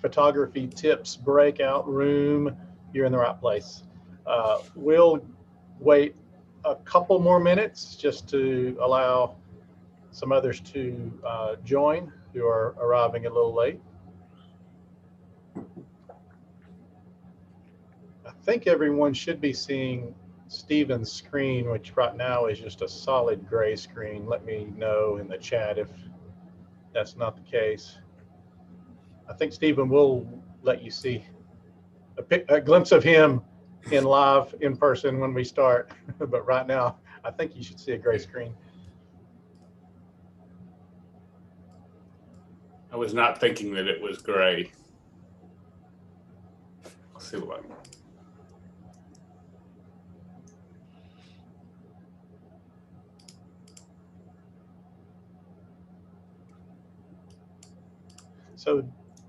Photography Tips breakout room, you're in the right place. We'll wait a couple more minutes just to allow some others to join who are arriving a little late. I think everyone should be seeing Stephen's screen, which right now is just a solid gray screen. Let me know in the chat if that's not the case. I think Stephen will let you see a glimpse of him in live in person when we start, but right now I think you should see a gray screen. I was not thinking that it was gray. I'll see what I can. So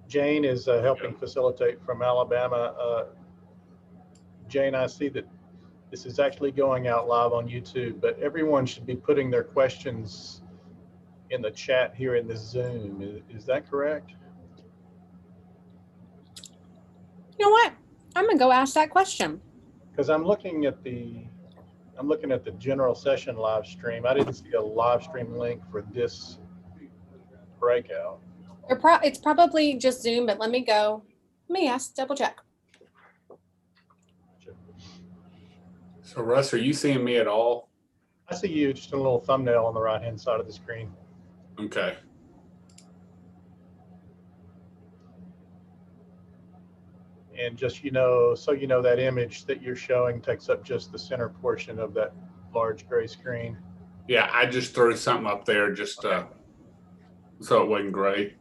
Jane is helping facilitate from Alabama. Jane, I see that this is actually going out live on YouTube, but everyone should be putting their questions in the chat here in this Zoom. Is that correct? You know what? I'm gonna go ask that question. Because I'm looking at the general session live stream. I didn't see a live stream link for this breakout. It's probably just Zoom, but let me ask, double check. So Russ, are you seeing me at all? I see you, just a little thumbnail on the right-hand side of the screen. Okay. And just, so you know, that image that you're showing takes up just the center portion of that large gray screen. Yeah, I just threw something up there just so it wasn't gray.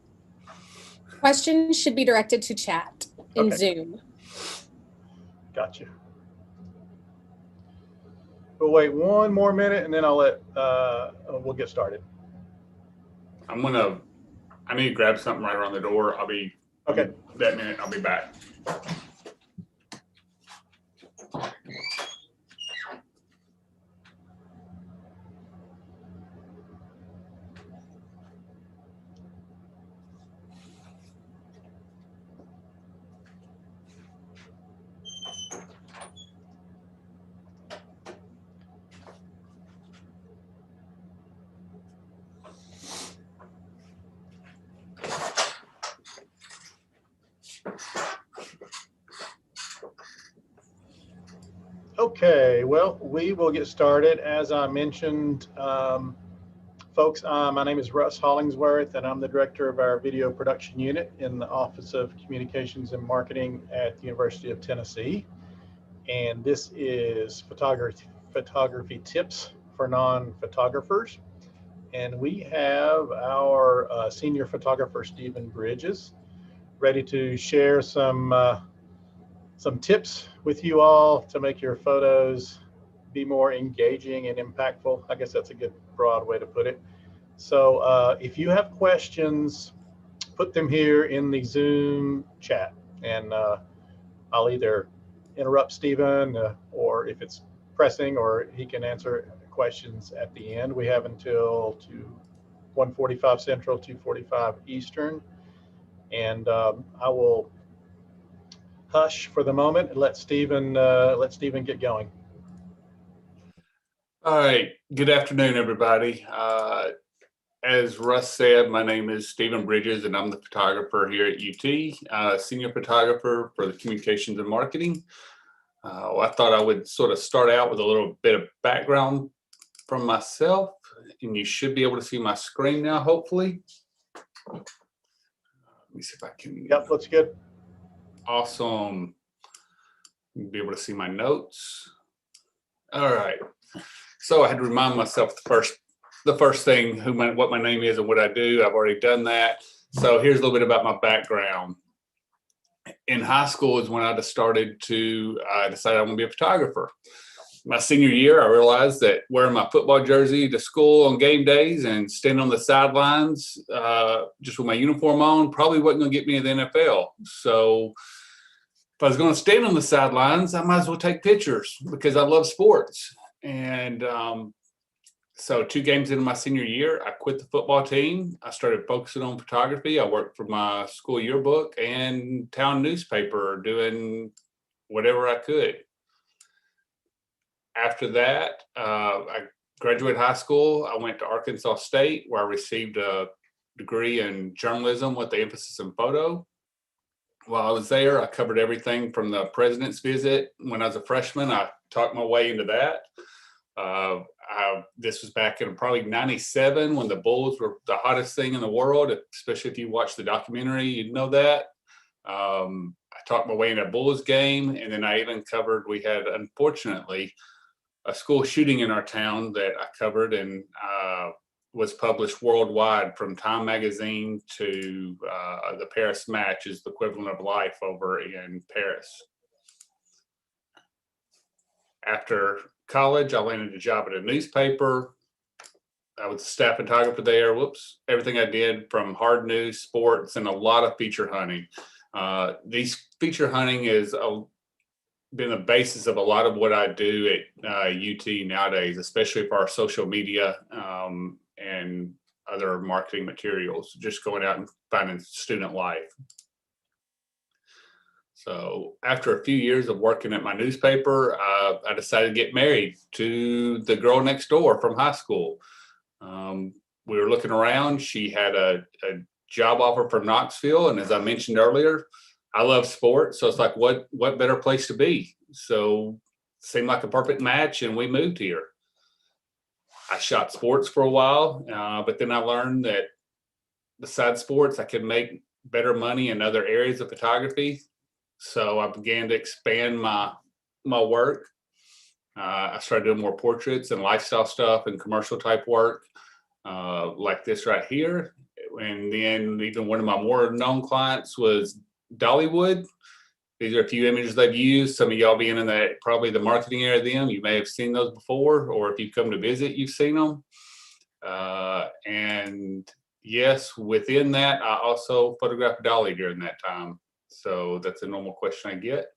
Questions should be directed to chat in Zoom. Gotcha. We'll wait one more minute and then we'll get started. I need to grab something right around the door. I'll be, okay. That minute, I'll be back. Okay, well, we will get started. As I mentioned, folks, my name is Russ Hollingsworth, and I'm the director of our video production unit in the Office of Communications and Marketing at the University of Tennessee. And this is photography tips for non-photographers. And we have our senior photographer, Stephen Bridges, ready to share some tips with you all to make your photos be more engaging and impactful. I guess that's a good broad way to put it. So if you have questions, put them here in the Zoom chat, and I'll either interrupt Stephen or if it's pressing, or he can answer questions at the end. We have until 1:45 Central, 2:45 Eastern, and I will hush for the moment and let Stephen get going. All right. Good afternoon, everybody. As Russ said, my name is Stephen Bridges, and I'm the photographer here at UT, senior photographer for the Communications and Marketing. I thought I would sort of start out with a little bit of background from myself, and you should be able to see my screen now, hopefully. Let me see if I can. Yep, looks good. Awesome. You'll be able to see my notes. All right. So I had to remind myself the first thing what my name is and what I do. I've already done that. So here's a little bit about my background. In high school is when I decided I want to be a photographer. My senior year, I realized that wearing my football jersey to school on game days and standing on the sidelines just with my uniform on probably wasn't going to get me to the NFL. So if I was going to stand on the sidelines, I might as well take pictures because I love sports. And So 2 games into my senior year, I quit the football team. I started focusing on photography. I worked for my school yearbook and town newspaper, doing whatever I could. After that, I graduated high school. I went to Arkansas State, where I received a degree in journalism with the emphasis in photo. While I was there, I covered everything from the president's visit. When I was a freshman, I talked my way into that. This was back in probably '97, when the Bulls were the hottest thing in the world, especially if you watch the documentary, you'd know that. I talked my way into a Bulls game, and then I even covered, we had, unfortunately, a school shooting in our town that I covered, and was published worldwide, from Time magazine to the Paris Match is the equivalent of Life over in Paris. After college, I landed a job at a newspaper. I was a staff photographer there. Everything I did, from hard news, sports, and a lot of feature hunting. These feature hunting has been the basis of a lot of what I do at UT nowadays, especially for our social media and other marketing materials, just going out and finding student life. So after a few years of working at my newspaper, I decided to get married to the girl next door from high school. We were looking around. She had a job offer from Knoxville, and as I mentioned earlier, I love sports, so it's like, what better place to be? So it seemed like a perfect match, and we moved here. I shot sports for a while, but then I learned that besides sports, I could make better money in other areas of photography. So I began to expand my work. I started doing more portraits and lifestyle stuff and commercial type work, like this right here. And then even one of my more known clients was Dollywood. These are a few images they've used. Some of y'all being in that, probably the marketing area of them, you may have seen those before, or if you come to visit, you've seen them. And yes, within that, I also photographed Dolly during that time. So that's a normal question I get.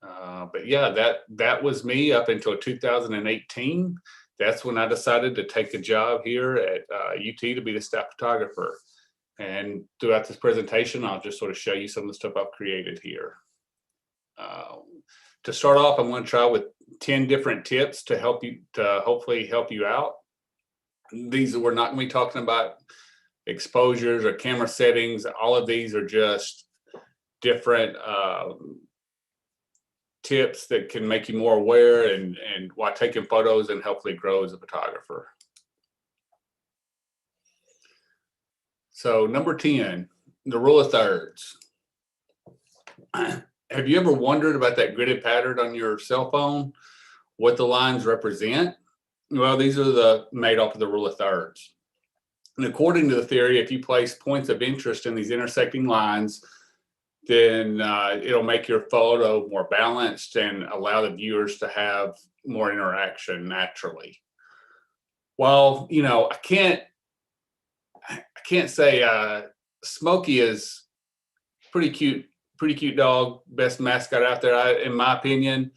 But yeah, that was me up until 2018. That's when I decided to take a job here at UT to be the staff photographer. And throughout this presentation, I'll just sort of show you some of the stuff I've created here. To start off, I'm going to try with 10 different tips to help you, to hopefully help you out. We're not going to be talking about exposures or camera settings. All of these are just different tips that can make you more aware and while taking photos, and hopefully grow as a photographer. So number 10, the rule of thirds. Have you ever wondered about that gridded pattern on your cell phone? What the lines represent? Well, these are made off of the rule of thirds. And according to the theory, if you place points of interest in these intersecting lines, then it'll make your photo more balanced and allow the viewers to have more interaction naturally. Well, you know, I can't say Smokey is pretty cute dog, best mascot out there, in my opinion.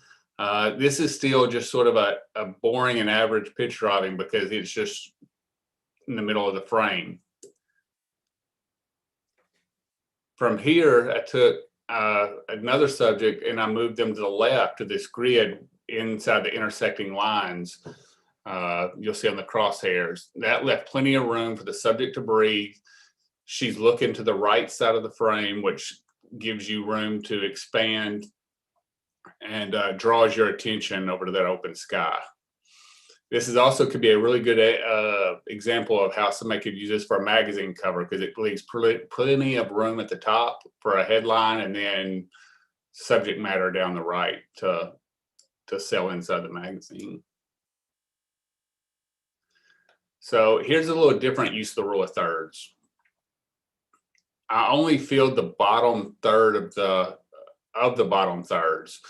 This is still just sort of a boring and average picture of him because it's just in the middle of the frame. From here, I took another subject and I moved them to the left to this grid inside the intersecting lines. You'll see on the crosshairs. That left plenty of room for the subject to breathe. She's looking to the right side of the frame, which gives you room to expand and draws your attention over to that open sky. This is also could be a really good example of how somebody could use this for a magazine cover, because it leaves plenty of room at the top for a headline and then subject matter down the right to sell inside the magazine. So here's a little different use of the rule of thirds. I only filled the bottom third of the bottom thirds,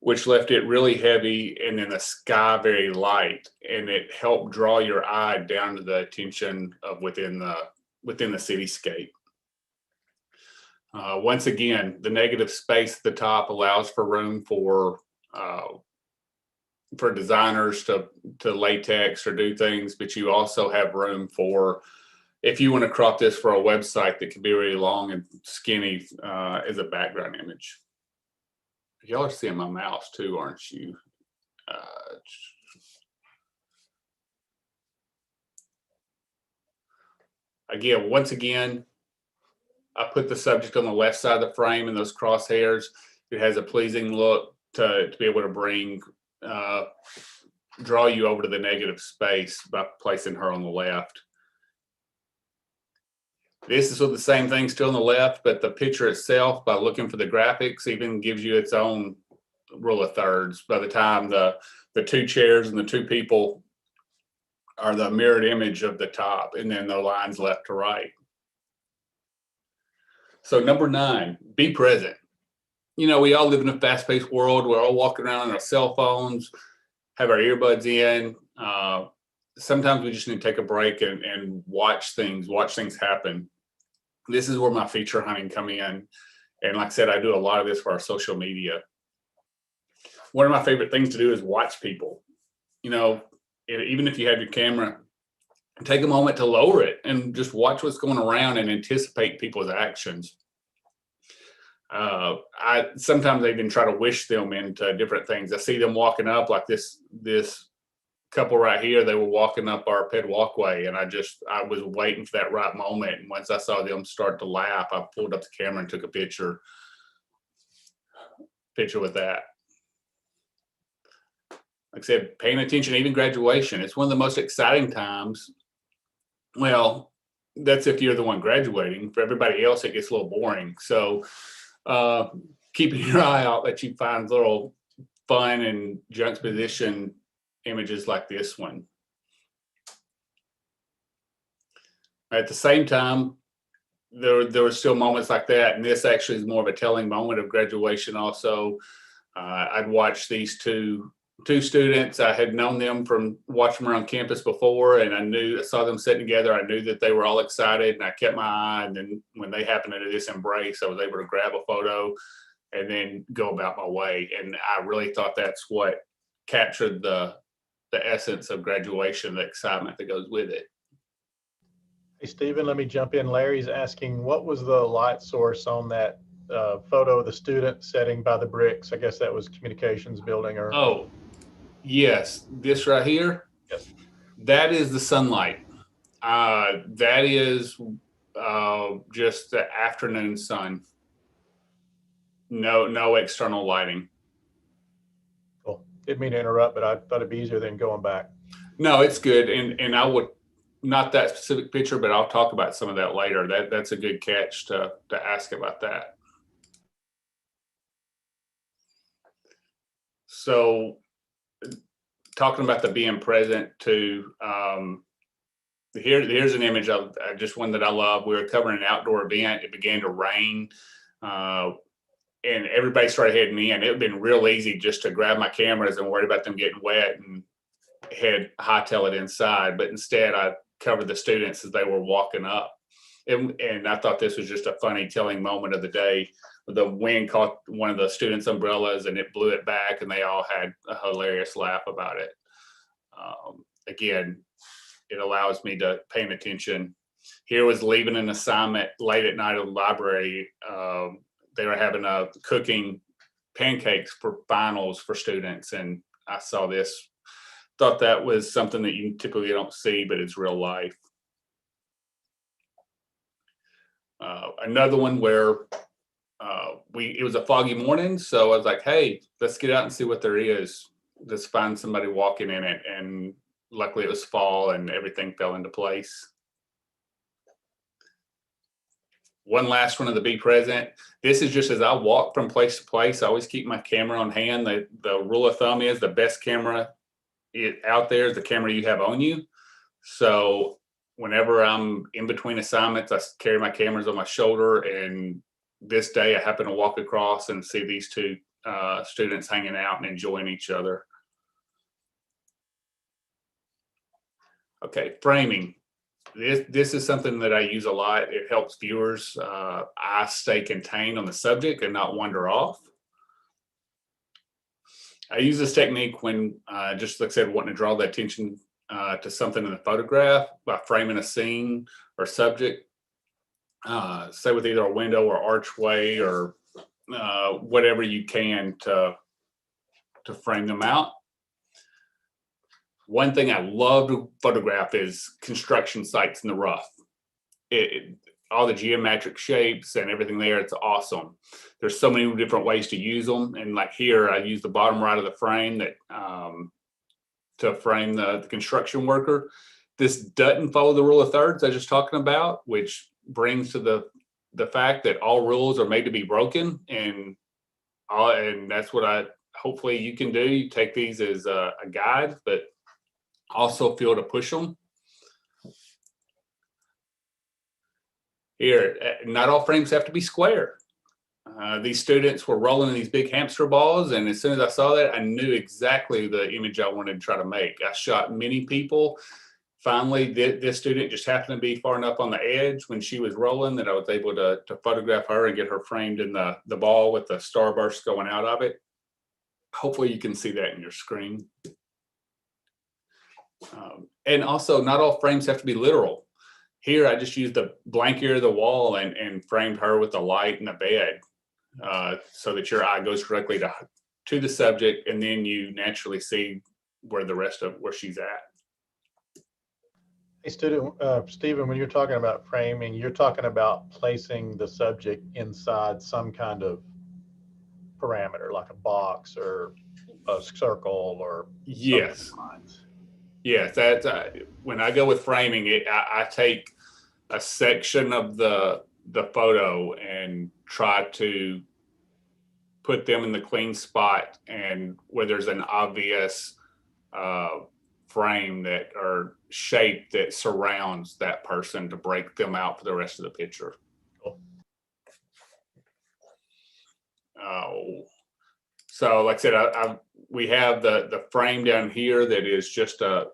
which left it really heavy and then the sky very light, and it helped draw your eye down to the attention of within the cityscape. Once again, the negative space at the top allows for room for for designers to lay text or do things, but you also have room for, if you want to crop this for a website that can be really long and skinny as a background image. Y'all are seeing my mouse too, aren't you? Once again, I put the subject on the left side of the frame and those crosshairs. It has a pleasing look to be able to bring, draw you over to the negative space by placing her on the left. This is with the same thing still on the left, but the picture itself, by looking for the graphics, even gives you its own rule of thirds. By the time the two chairs and the two people are the mirrored image of the top, and then the lines left to right. So number 9, be present. You know, we all live in a fast-paced world. We're all walking around on our cell phones, have our earbuds in. Sometimes we just need to take a break and watch things happen. This is where my feature hunting come in. And like I said, I do a lot of this for our social media. One of my favorite things to do is watch people. You know, even if you have your camera, take a moment to lower it and just watch what's going around and anticipate people's actions. I sometimes even try to wish them into different things. I see them walking up, like this couple right here. They were walking up our ped walkway, and I was waiting for that right moment. And once I saw them start to laugh, I pulled up the camera and took a picture with that. Like I said, paying attention, even graduation. It's one of the most exciting times. Well, that's if you're the one graduating. For everybody else, it gets a little boring. So keeping your eye out that you find little fun and juxtaposition images like this one. At the same time, there were still moments like that, and this actually is more of a telling moment of graduation also. I'd watched these two students. I had known them from watching them around campus before, and I saw them sitting together. I knew that they were all excited, and I kept my eye. And then when they happened to do this embrace, I was able to grab a photo and then go about my way. And I really thought that's what captured the essence of graduation, the excitement that goes with it. Hey, Stephen, let me jump in. Larry's asking, what was the light source on that photo of the student sitting by the bricks? I guess that was communications building or... Oh, yes, this right here. Yes. That is the sunlight. That is just the afternoon sun. No external lighting. Cool. Didn't mean to interrupt, but I thought it'd be easier than going back. No, it's good. And I would, not that specific picture, but I'll talk about some of that later. That's a good catch to ask about that. So talking about the being present too, here's an image of just one that I love. We were covering an outdoor event. It began to rain, and everybody started heading in. It would have been real easy just to grab my cameras and worry about them getting wet and hightail it inside. But instead, I covered the students as they were walking up. And I thought this was just a funny, telling moment of the day. The wind caught one of the students' umbrellas and it blew it back, and they all had a hilarious laugh about it. Again, it allows me to pay attention. Here was leaving an assignment late at night at the library. They were having cooking pancakes for finals for students, and I saw this. Thought that was something that you typically don't see, but it's real life. Another one where it was a foggy morning, so I was like, hey, let's get out and see what there is. Let's find somebody walking in it. And luckily it was fall and everything fell into place. One last one of the be present. This is just as I walk from place to place, I always keep my camera on hand. The rule of thumb is the best camera out there is the camera you have on you. So whenever I'm in between assignments, I carry my cameras on my shoulder. And this day I happen to walk across and see these two students hanging out and enjoying each other. Okay, framing. This is something that I use a lot. It helps viewers I stay contained on the subject and not wander off. I use this technique when, just like I said, wanting to draw the attention to something in the photograph by framing a scene or subject, say with either a window or archway or whatever you can to frame them out. One thing I love to photograph is construction sites in the rough. All the geometric shapes and everything there, it's awesome. There's so many different ways to use them. And like here, I use the bottom right of the frame that to frame the construction worker. This doesn't follow the rule of thirds I was just talking about, which brings to the fact that all rules are made to be broken. And that's what hopefully you can do. You take these as a guide, but also feel to push them. Here, not all frames have to be square. These students were rolling in these big hamster balls, and as soon as I saw that, I knew exactly the image I wanted to try to make. I shot many people. Finally, this student just happened to be far enough on the edge when she was rolling that I was able to photograph her and get her framed in the ball with the starburst going out of it. Hopefully you can see that in your screen. And also, not all frames have to be literal. Here, I just used the blank area of the wall and framed her with the light and the bed so that your eye goes directly to the subject, and then you naturally see where she's at. Hey, Stephen, when you're talking about framing, you're talking about placing the subject inside some kind of parameter, like a box or a circle or yes. Yes, that's when I go with framing, I take a section of the photo and try to put them in the clean spot and where there's an obvious frame that or shape that surrounds that person to break them out for the rest of the picture. Cool. So like I said, we have the frame down here that is just a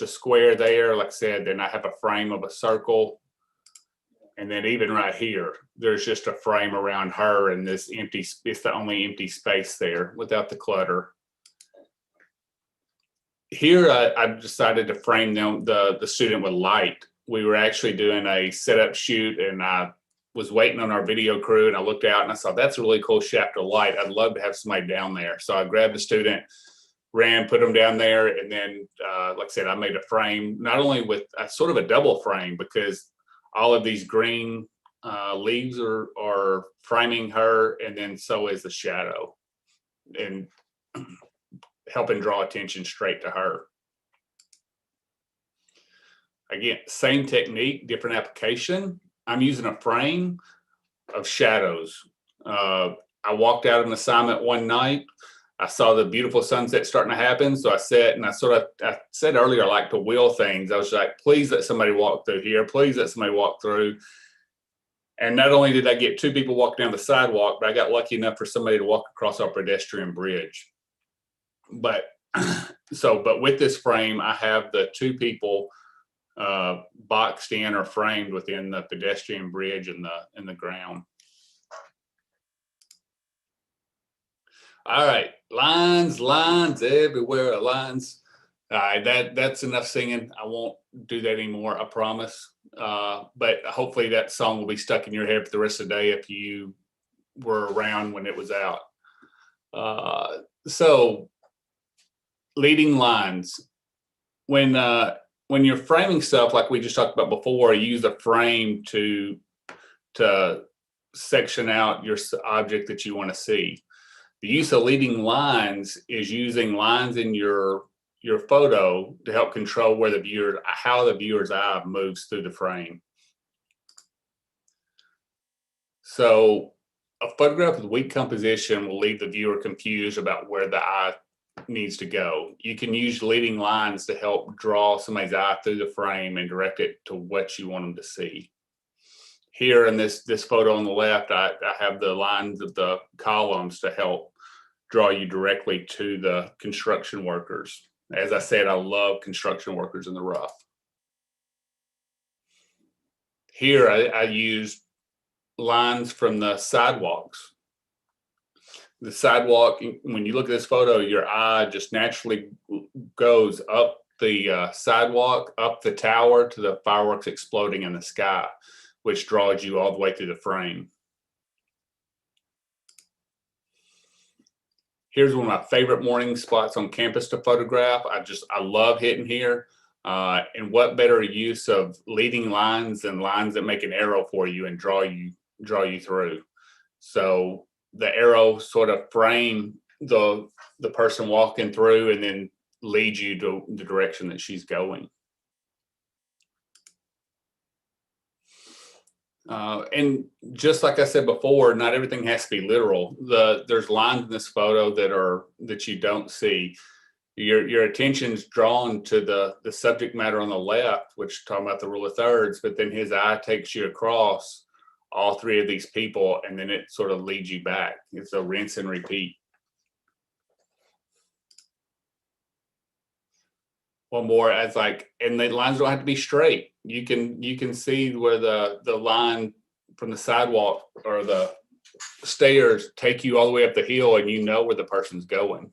square there. Like I said, then I have a frame of a circle. And then even right here, there's just a frame around her and this empty, it's the only empty space there without the clutter. Here, I've decided to frame the student with light. We were actually doing a setup shoot and I was waiting on our video crew and I looked out and I saw that's a really cool shaft of light. I'd love to have somebody down there. So I grabbed the student, put them down there, and then like I said, I made a frame, not only with sort of a double frame because all of these green leaves are framing her, and then so is the shadow and helping draw attention straight to her. Again, same technique, different application. I'm using a frame of shadows. I walked out of an assignment one night. I saw the beautiful sunset starting to happen. So I sat and I said earlier, I like to wheel things. I was like, please let somebody walk through here. Please let somebody walk through. And not only did I get two people walking down the sidewalk, but I got lucky enough for somebody to walk across our pedestrian bridge. But with this frame, I have the two people boxed in or framed within the pedestrian bridge in the ground. All right, lines everywhere, lines. All right, that's enough singing. I won't do that anymore, I promise. But hopefully that song will be stuck in your head for the rest of the day if you were around when it was out. So leading lines. When you're framing stuff like we just talked about before, you use a frame to section out your object that you want to see. The use of leading lines is using lines in your photo to help control how the viewer's eye moves through the frame. So a photograph with weak composition will leave the viewer confused about where the eye needs to go. You can use leading lines to help draw somebody's eye through the frame and direct it to what you want them to see. Here in this photo on the left, I have the lines of the columns to help draw you directly to the construction workers. As I said, I love construction workers in the rough. Here I used lines from the sidewalks. the sidewalk, when you look at this photo, your eye just naturally goes up the sidewalk, up the tower to the fireworks exploding in the sky, which draws you all the way through the frame. Here's one of my favorite morning spots on campus to photograph. I love hitting here. And what better use of leading lines than lines that make an arrow for you and draw you through. So the arrow sort of frame the person walking through and then lead you to the direction that she's going. And just like I said before, not everything has to be literal. There's lines in this photo that you don't see. Your attention's drawn to the subject matter on the left, which talking about the rule of thirds, but then his eye takes you across all three of these people, and then it sort of leads you back. It's a rinse and repeat. One more, and the lines don't have to be straight. You can see where the line from the sidewalk or the stairs take you all the way up the hill, and you know where the person's going.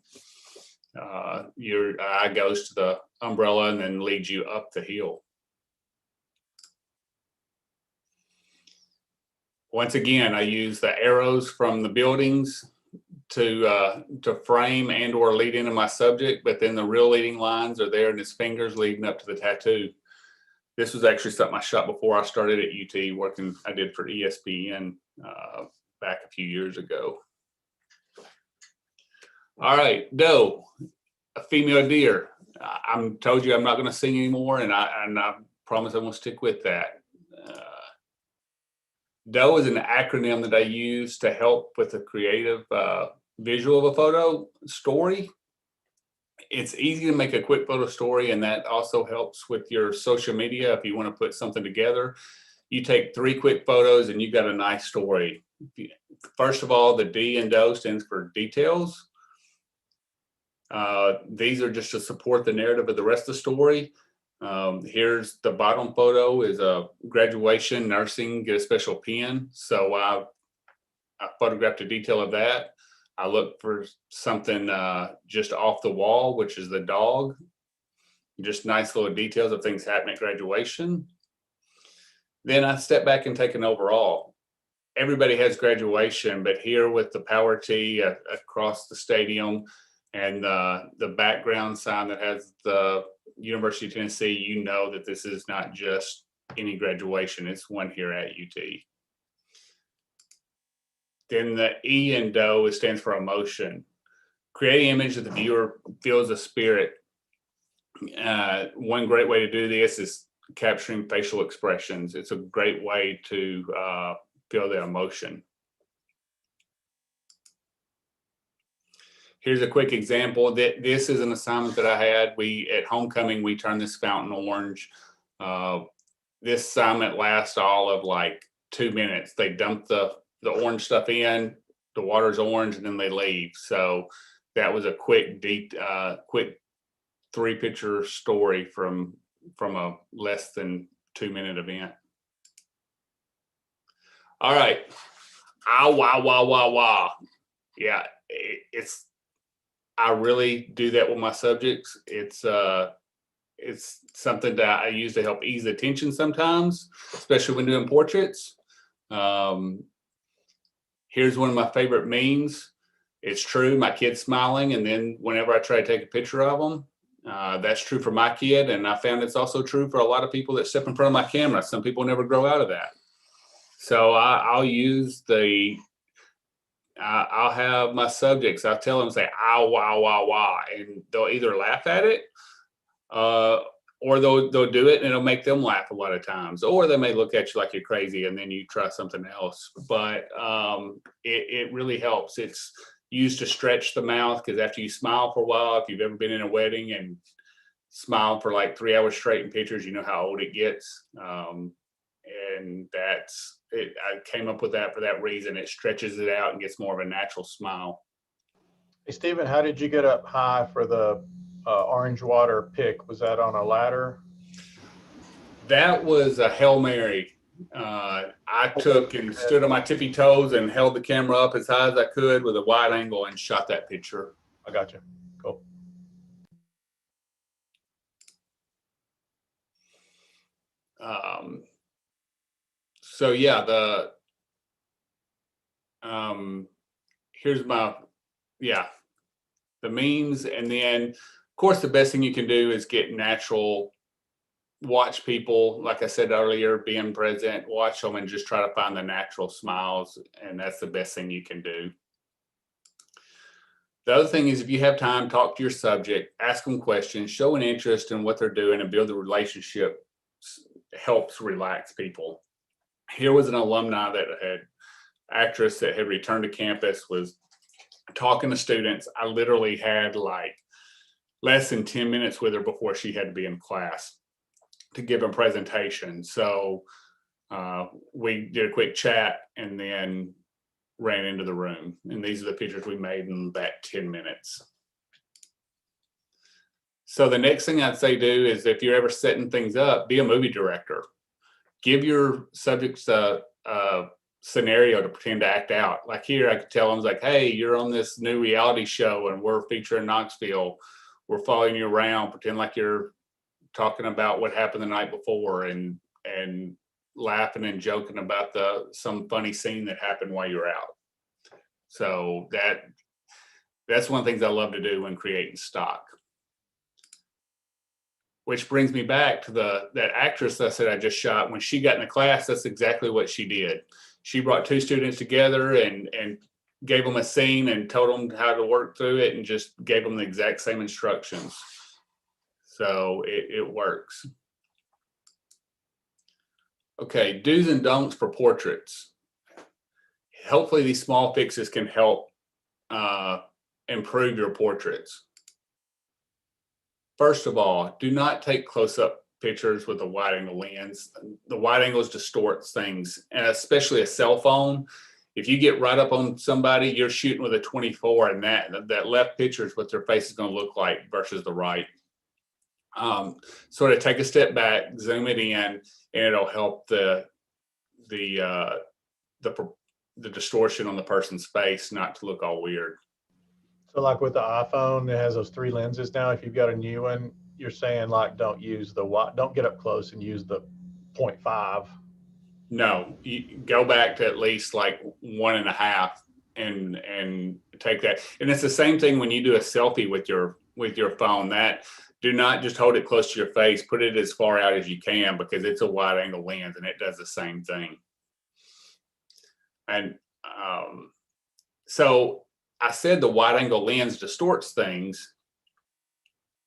Your eye goes to the umbrella and then leads you up the hill. Once again, I use the arrows from the buildings to frame and or lead into my subject, but then the real leading lines are there in his fingers leading up to the tattoo. This was actually something I shot before I started at UT working. I did for ESPN back a few years ago. All right, doe, a female deer. I'm told you I'm not going to sing anymore, and I promise I'm going to stick with that. Doe is an acronym that I use to help with the creative visual of a photo story. It's easy to make a quick photo story, and that also helps with your social media. If you want to put something together, you take 3 quick photos and you've got a nice story. First of all, the D in doe stands for details. These are just to support the narrative of the rest of the story. Here's the bottom photo is a graduation, nursing, get a special pen. So I photographed a detail of that. I looked for something just off the wall, which is the dog. Just nice little details of things happening at graduation. Then I step back and take an overall. Everybody has graduation, but here with the power tee across the stadium and the background sign that has the University of Tennessee, you know that this is not just any graduation, it's one here at UT. Then the E in doe, it stands for emotion. Create an image that the viewer feels a spirit. One great way to do this is capturing facial expressions. It's a great way to feel the emotion. Here's a quick example. This is an assignment that I had. At homecoming, we turned this fountain orange. This assignment lasts all of like 2 minutes. They dump the orange stuff in, the water's orange, and then they leave. So that was a quick 3-picture story from a less than 2-minute event. All right. Wow. Yeah, I really do that with my subjects. It's something that I use to help ease the tension sometimes, especially when doing portraits. Here's one of my favorite memes. It's true, my kid's smiling, and then whenever I try to take a picture of them, that's true for my kid, and I found it's also true for a lot of people that step in front of my camera. Some people never grow out of that. So I'll use I'll have my subjects, I'll tell them, say, ow, wow, and they'll either laugh at it, or they'll do it and it'll make them laugh a lot of times, or they may look at you like you're crazy and then you try something else. But it really helps. It's used to stretch the mouth, because after you smile for a while, if you've ever been in a wedding and smiled for like 3 hours straight in pictures, you know how old it gets. And that's it. I came up with that for that reason. It stretches it out and gets more of a natural smile. Hey, Stephen, how did you get up high for the orange water pick? Was that on a ladder? That was a Hail Mary. I took and stood on my tippy toes and held the camera up as high as I could with a wide angle and shot that picture. I got you. Cool. So yeah, here's the means. And then of course, the best thing you can do is get natural, watch people, like I said earlier, being present, watch them and just try to find the natural smiles. And that's the best thing you can do. The other thing is, if you have time, talk to your subject, ask them questions, show an interest in what they're doing, and build a relationship helps relax people. Here was an alumni actress that had returned to campus, was talking to students. I literally had like less than 10 minutes with her before she had to be in class to give a presentation. So we did a quick chat and then ran into the room. And these are the pictures we made in that 10 minutes. So the next thing I'd say do is, if you're ever setting things up, be a movie director. Give your subjects a scenario to pretend to act out. Like here, I could tell them, like, hey, you're on this new reality show and we're featuring Knoxville. We're following you around, pretend like you're talking about what happened the night before and laughing and joking about some funny scene that happened while you're out. So that's one of the things I love to do when creating stock. Which brings me back to that actress I said I just shot. When she got in the class, that's exactly what she did. She brought two students together and gave them a scene and told them how to work through it and just gave them the exact same instructions. So it works. Okay, do's and don'ts for portraits. Hopefully these small fixes can help improve your portraits. First of all, do not take close-up pictures with a wide-angle lens. The wide angles distorts things, and especially a cell phone. If you get right up on somebody, you're shooting with a 24, and that left picture is what their face is going to look like versus the right. Sort of take a step back, zoom it in, and it'll help the distortion on the person's face not to look all weird. So like with the iPhone, it has those 3 lenses now. If you've got a new one, you're saying like don't get up close and use the 0.5. No, you go back to at least like 1.5 and take that. And it's the same thing when you do a selfie with your phone. That do not just hold it close to your face, put it as far out as you can, because it's a wide angle lens and it does the same thing. And so I said the wide angle lens distorts things,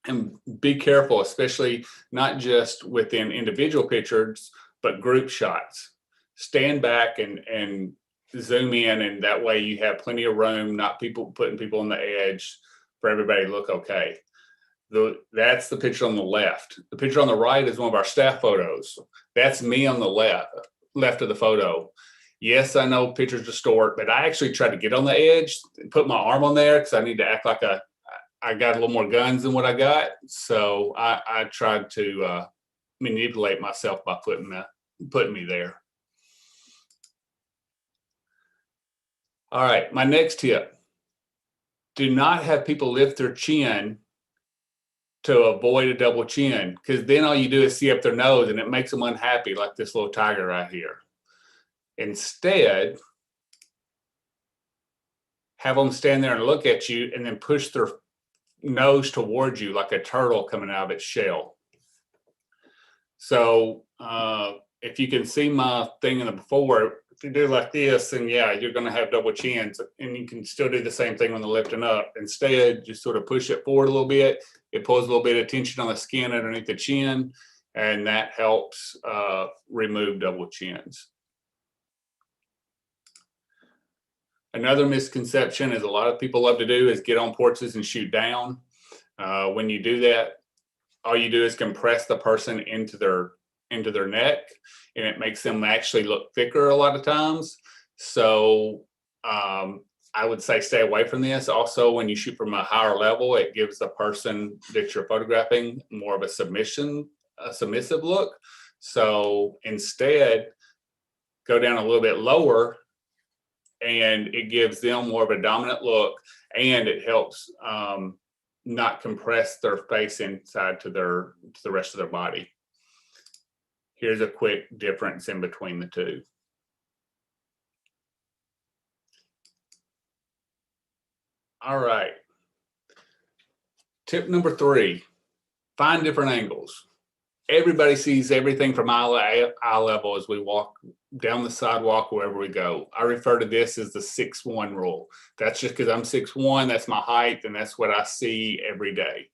and be careful, especially not just within individual pictures, but group shots. Stand back and zoom in, and that way you have plenty of room, not putting people on the edge, for everybody to look okay. That's the picture on the left. The picture on the right is one of our staff photos. That's me on the left of the photo. Yes, I know pictures distort, but I actually tried to get on the edge and put my arm on there because I need to act like I got a little more guns than what I got. So I tried to manipulate myself by putting me there. All right, my next tip. Do not have people lift their chin to avoid a double chin, because then all you do is see up their nose and it makes them unhappy, like this little tiger right here. Instead, have them stand there and look at you and then push their nose towards you like a turtle coming out of its shell. So if you can see my thing in the before, if you do like this, then yeah, you're going to have double chins, and you can still do the same thing when they're lifting up. Instead, just sort of push it forward a little bit. It pulls a little bit of tension on the skin underneath the chin, and that helps remove double chins. Another misconception is a lot of people love to do is get on portraits and shoot down. When you do that, all you do is compress the person into their neck, and it makes them actually look thicker a lot of times. So I would say stay away from this. Also, when you shoot from a higher level, it gives the person that you're photographing more of a submissive look. So instead, go down a little bit lower, and it gives them more of a dominant look, and it helps not compress their face inside to the rest of their body. Here's a quick difference in between the two. All right. Tip number 3, find different angles. Everybody sees everything from eye level as we walk down the sidewalk wherever we go. I refer to this as the 6'1" rule. That's just because I'm 6'1", that's my height, and that's what I see every day.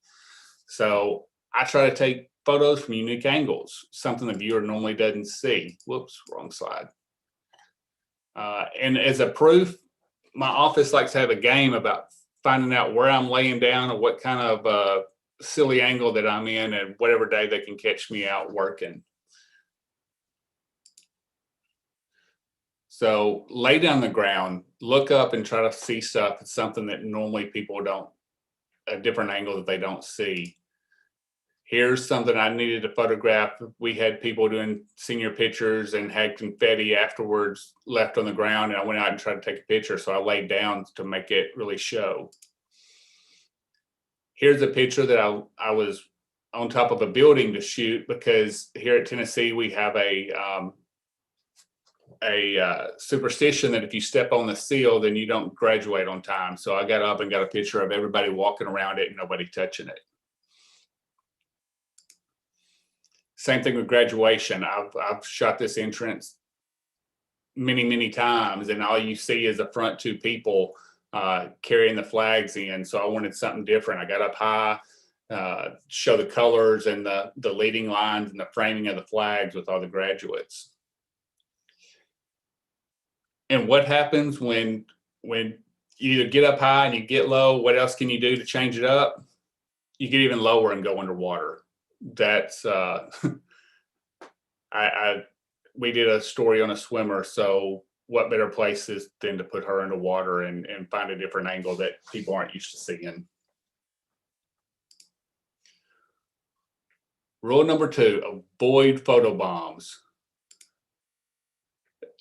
So I try to take photos from unique angles, something the viewer normally doesn't see. Whoops, wrong slide. And as a proof, my office likes to have a game about finding out where I'm laying down or what kind of silly angle that I'm in, and whatever day they can catch me out working. So lay down the ground, look up and try to see stuff. It's something that normally people don't, a different angle that they don't see. Here's something I needed to photograph. We had people doing senior pictures and had confetti afterwards left on the ground, and I went out and tried to take a picture. So I laid down to make it really show. Here's a picture that I was on top of a building to shoot, because here at Tennessee, we have a superstition that if you step on the seal, then you don't graduate on time. So I got up and got a picture of everybody walking around it and nobody touching it. Same thing with graduation. I've shot this entrance many times, and all you see is the front 2 people carrying the flags in. So I wanted something different. I got up high, show the colors and the leading lines and the framing of the flags with all the graduates. And what happens when you either get up high and you get low? What else can you do to change it up? You get even lower and go underwater. That's we did a story on a swimmer, so what better place is than to put her into water and find a different angle that people aren't used to seeing. Rule number 2, avoid photo bombs.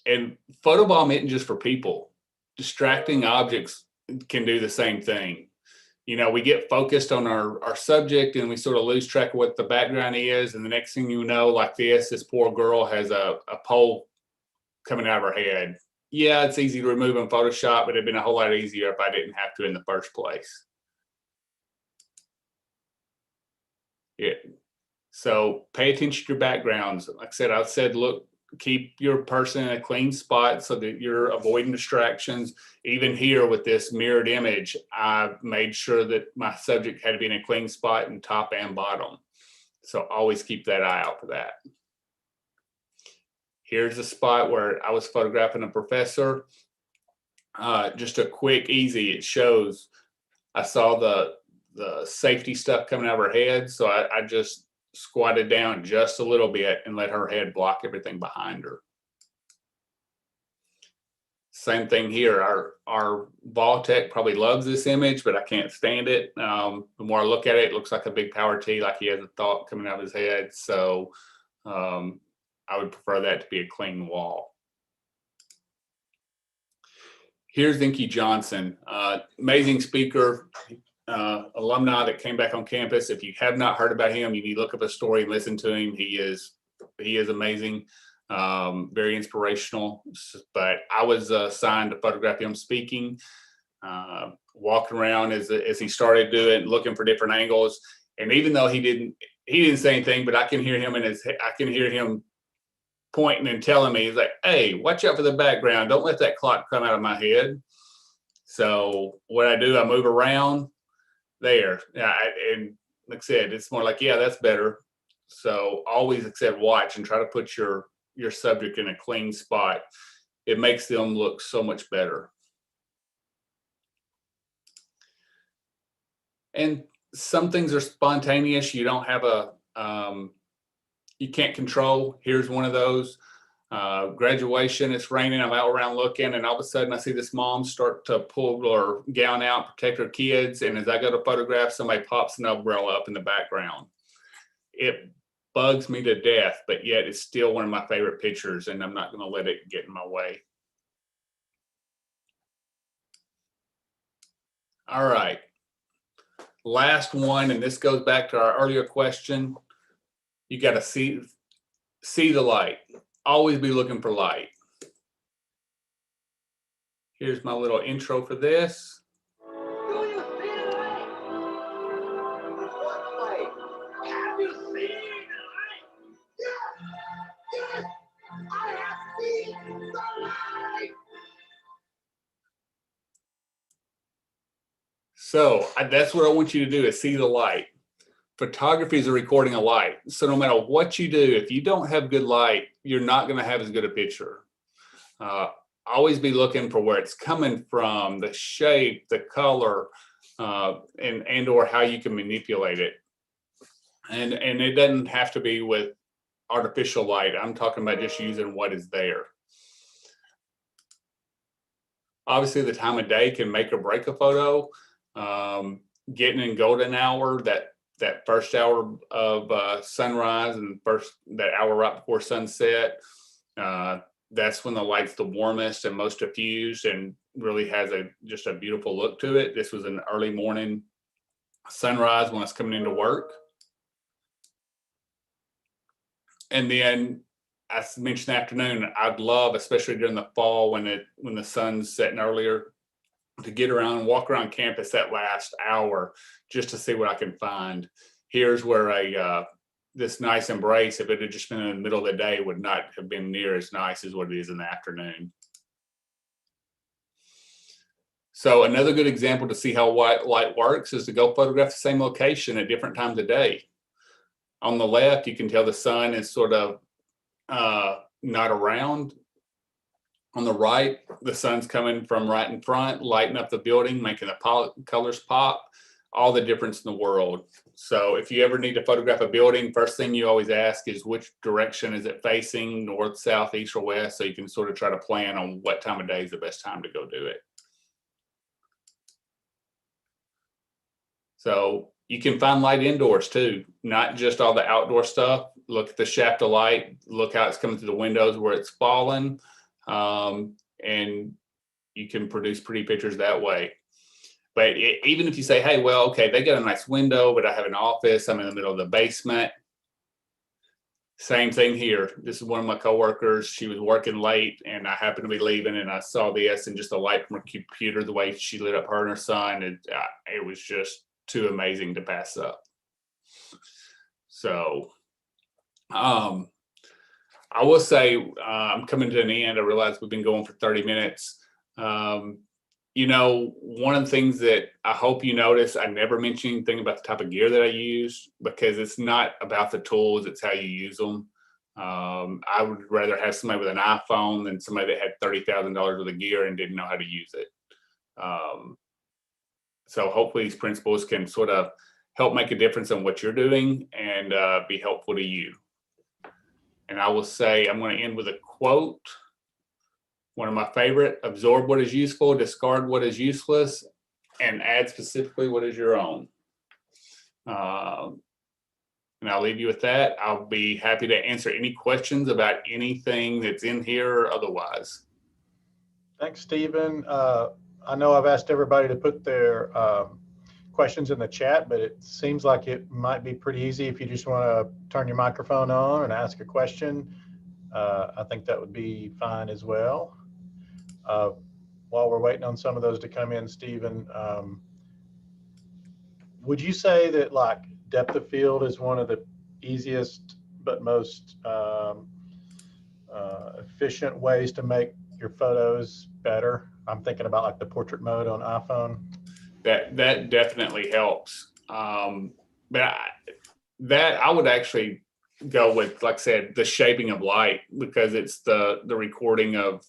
And photobomb isn't just for people. Distracting objects can do the same thing. You know, we get focused on our subject and we sort of lose track of what the background is. And the next thing you know, like this poor girl has a pole coming out of her head. Yeah, it's easy to remove in Photoshop, but it'd been a whole lot easier if I didn't have to in the first place. Yeah. So pay attention to your backgrounds. Like I said, look, keep your person in a clean spot so that you're avoiding distractions. Even here with this mirrored image, I made sure that my subject had to be in a clean spot in top and bottom. So always keep that eye out for that. Here's a spot where I was photographing a professor. Just a quick, easy, it shows, I saw the safety stuff coming out of her head. So I just squatted down just a little bit and let her head block everything behind her. Same thing here. Our Voltec probably loves this image, but I can't stand it. The more I look at it, it looks like a big power T, like he has a thought coming out of his head. So I would prefer that to be a clean wall. Here's Inky Johnson, amazing speaker, alumni that came back on campus. If you have not heard about him, you need to look up his story and listen to him. He is amazing, very inspirational. But I was assigned to photograph him speaking, walking around as he started doing, looking for different angles. And even though he didn't say anything, but I can hear him I can hear him pointing and telling me, he's like, "Hey, watch out for the background. Don't let that clock come out of my head." So what I do, I move around there. And like I said, it's more like, yeah, that's better. So always, like I said, watch and try to put your subject in a clean spot. It makes them look so much better. And some things are spontaneous. You don't have you can't control. Here's one of those. Graduation, it's raining, I'm out around looking, and all of a sudden I see this mom start to pull her gown out, protect her kids, and as I go to photograph, somebody pops an umbrella up in the background. bugs me to death, but yet it's still one of my favorite pictures, and I'm not going to let it get in my way. All right. Last one, and this goes back to our earlier question. You got to see the light. Always be looking for light. Here's my little intro for this. Do you see the light? What light? Have you seen the light? Yes! Yes! I have seen the light! So that's what I want you to do, is see the light. Photography is a recording of light. So no matter what you do, if you don't have good light, you're not going to have as good a picture. Always be looking for where it's coming from, the shape, the color, and or how you can manipulate it. And it doesn't have to be with artificial light. I'm talking about just using what is there. Obviously, the time of day can make or break a photo. Getting in golden hour, that first hour of sunrise, and that hour right before sunset, that's when the light's the warmest and most diffused and really has just a beautiful look to it. This was an early morning sunrise when I was coming into work. And then, as mentioned, afternoon, I'd love, especially during the fall when the sun's setting earlier, to get around and walk around campus that last hour just to see what I can find. Here's where this nice embrace, if it had just been in the middle of the day, would not have been near as nice as what it is in the afternoon. So another good example to see how white light works is to go photograph the same location at different times of day. On the left, you can tell the sun is sort of not around. On the right, the sun's coming from right in front, lighting up the building, making the colors pop, all the difference in the world. So if you ever need to photograph a building, first thing you always ask is which direction is it facing, north, south, east, or west, so you can sort of try to plan on what time of day is the best time to go do it. So you can find light indoors too, not just all the outdoor stuff. Look at the shaft of light, look how it's coming through the windows where it's falling, and you can produce pretty pictures that way. But even if you say, hey, well, okay, they got a nice window, but I have an office, I'm in the middle of the basement. Same thing here. This is one of my coworkers. She was working late and I happened to be leaving, and I saw this and just the light from her computer, the way she lit up her and her son, it was just too amazing to pass up. So I will say, I'm coming to an end. I realize we've been going for 30 minutes. You know, one of the things that I hope you notice, I never mention anything about the type of gear that I use, because it's not about the tools, it's how you use them. I would rather have somebody with an iPhone than somebody that had $30,000 worth of gear and didn't know how to use it. So hopefully these principles can sort of help make a difference in what you're doing and be helpful to you. And I will say, I'm going to end with a quote. One of my favorite: absorb what is useful, discard what is useless, and add specifically what is your own. And I'll leave you with that. I'll be happy to answer any questions about anything that's in here or otherwise. Thanks, Stephen. I know I've asked everybody to put their questions in the chat, but it seems like it might be pretty easy if you just want to turn your microphone on and ask a question. I think that would be fine as well. While we're waiting on some of those to come in, Stephen, would you say that like depth of field is one of the easiest but most efficient ways to make your photos better? I'm thinking about like the portrait mode on iPhone. That definitely helps. But I would actually go with, like I said, the shaping of light, because it's the recording of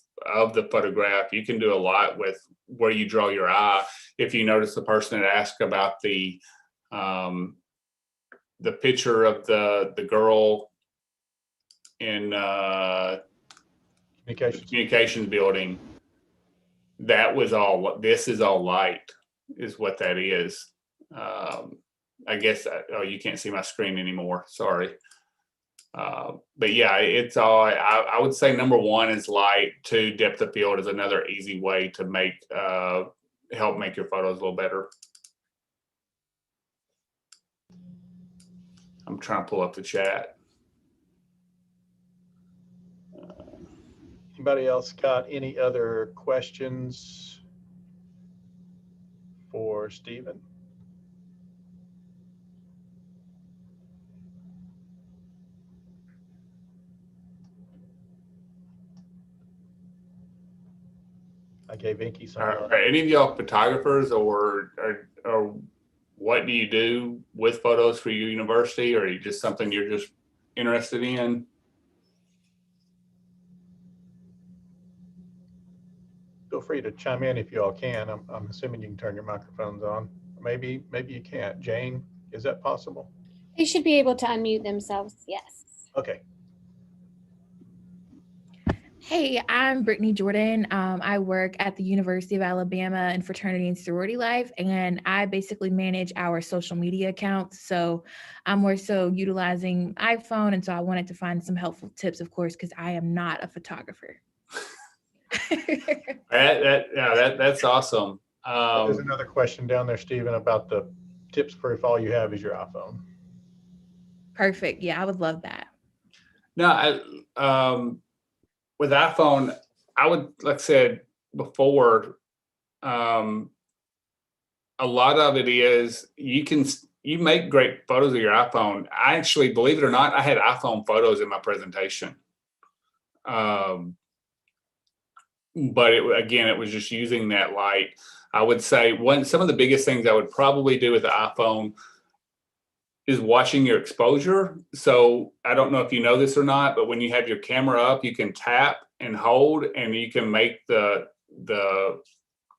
the photograph. You can do a lot with where you draw your eye. If you notice, the person that asked about the picture of the girl in communications building, that was all, this is all light, is what that is. I guess, oh, you can't see my screen anymore, sorry. But yeah, it's all, I would say number one is light, two, depth of field is another easy way to make, help make your photos a little better. I'm trying to pull up the chat. Anybody else got any other questions for Stephen? I gave Inky some. Are any of y'all photographers, or what do you do with photos for your university, or are you just something you're just interested in? Feel free to chime in if you all can. I'm assuming you can turn your microphones on. Maybe you can't. Jane, is that possible? They should be able to unmute themselves. Yes. Okay. Hey, I'm Brittany Jordan. I work at the University of Alabama in fraternity and sorority life, and I basically manage our social media accounts. So I'm more so utilizing iPhone, and so I wanted to find some helpful tips, of course, because I am not a photographer. That's awesome. There's another question down there, Stephen, about the tips for if all you have is your iPhone. Perfect. Yeah, I would love that. No, with iPhone, I would, like I said before, a lot of it is you make great photos of your iPhone. I actually, believe it or not, I had iPhone photos in my presentation. But it was just using that light. I would say some of the biggest things I would probably do with the iPhone is watching your exposure. So I don't know if you know this or not, but when you have your camera up, you can tap and hold, and you can make the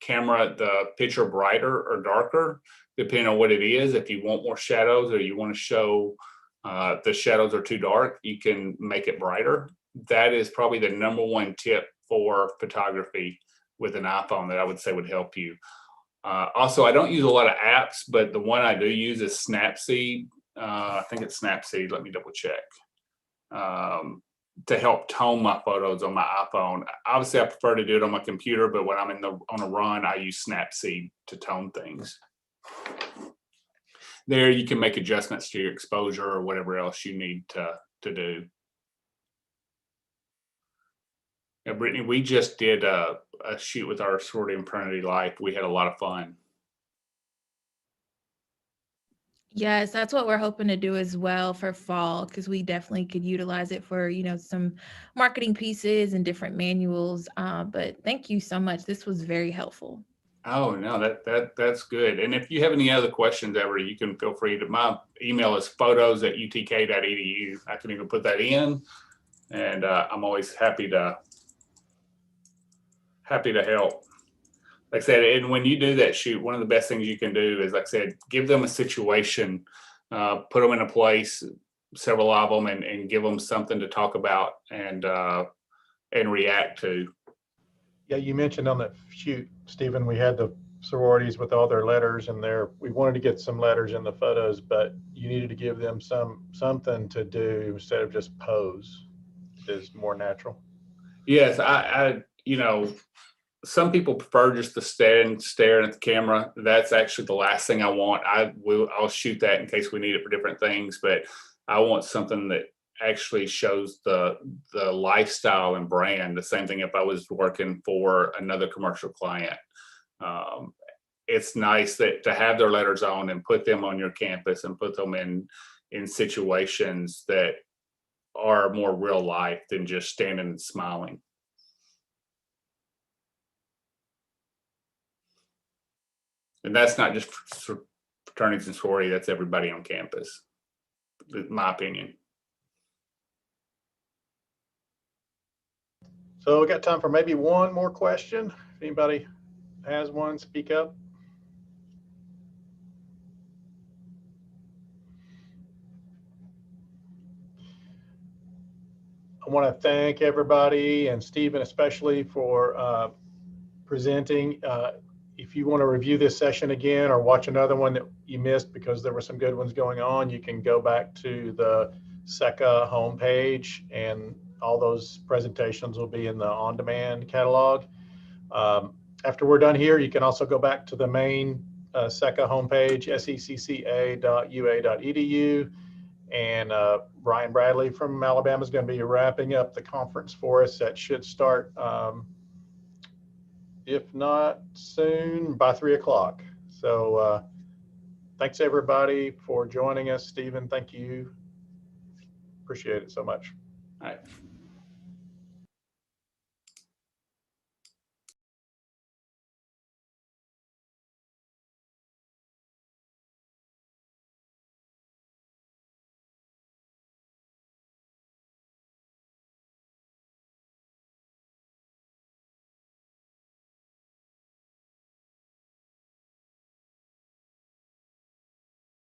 camera, the picture brighter or darker, depending on what it is. If you want more shadows, or you want to show the shadows are too dark, you can make it brighter. That is probably the number one tip for photography with an iPhone that I would say would help you. Also, I don't use a lot of apps, but the one I do use is Snapseed. I think it's Snapseed. Let me double check. To help tone my photos on my iPhone. Obviously, I prefer to do it on my computer, but when I'm on a run, I use Snapseed to tone things. There, you can make adjustments to your exposure or whatever else you need to do. Yeah, Brittany, we just did a shoot with our sorority and fraternity life. We had a lot of fun. Yes, that's what we're hoping to do as well for fall, because we definitely could utilize it for, some marketing pieces and different manuals. But thank you so much. This was very helpful. Oh, no, that's good. And if you have any other questions ever, you can feel free to, my email is photos@utk.edu. I can even put that in, and I'm always happy to help. Like I said, and when you do that shoot, one of the best things you can do is, like I said, give them a situation, put them in a place, several of them, and give them something to talk about and react to. Yeah, you mentioned on that shoot, Stephen, we had the sororities with all their letters, and we wanted to get some letters in the photos, but you needed to give them something to do instead of just pose. Is more natural. Yes, I some people prefer just to stare at the camera. That's actually the last thing I want. I'll shoot that in case we need it for different things, but I want something that actually shows the lifestyle and brand. The same thing if I was working for another commercial client. It's nice to have their letters on and put them on your campus and put them in situations that are more real life than just standing and smiling. And that's not just fraternities and sorority, that's everybody on campus, in my opinion. So we got time for maybe one more question. If anybody has one, speak up. I want to thank everybody, and Stephen especially, for presenting. If you want to review this session again or watch another one that you missed because there were some good ones going on, you can go back to the SECCA homepage, and all those presentations will be in the on-demand catalog. After we're done here, you can also go back to the main SECCA homepage, secca.ua.edu. And Ryan Bradley from Alabama is going to be wrapping up the conference for us. That should start, if not soon, by 3 o'clock. So thanks everybody for joining us. Stephen, thank you. Appreciate it so much. All right.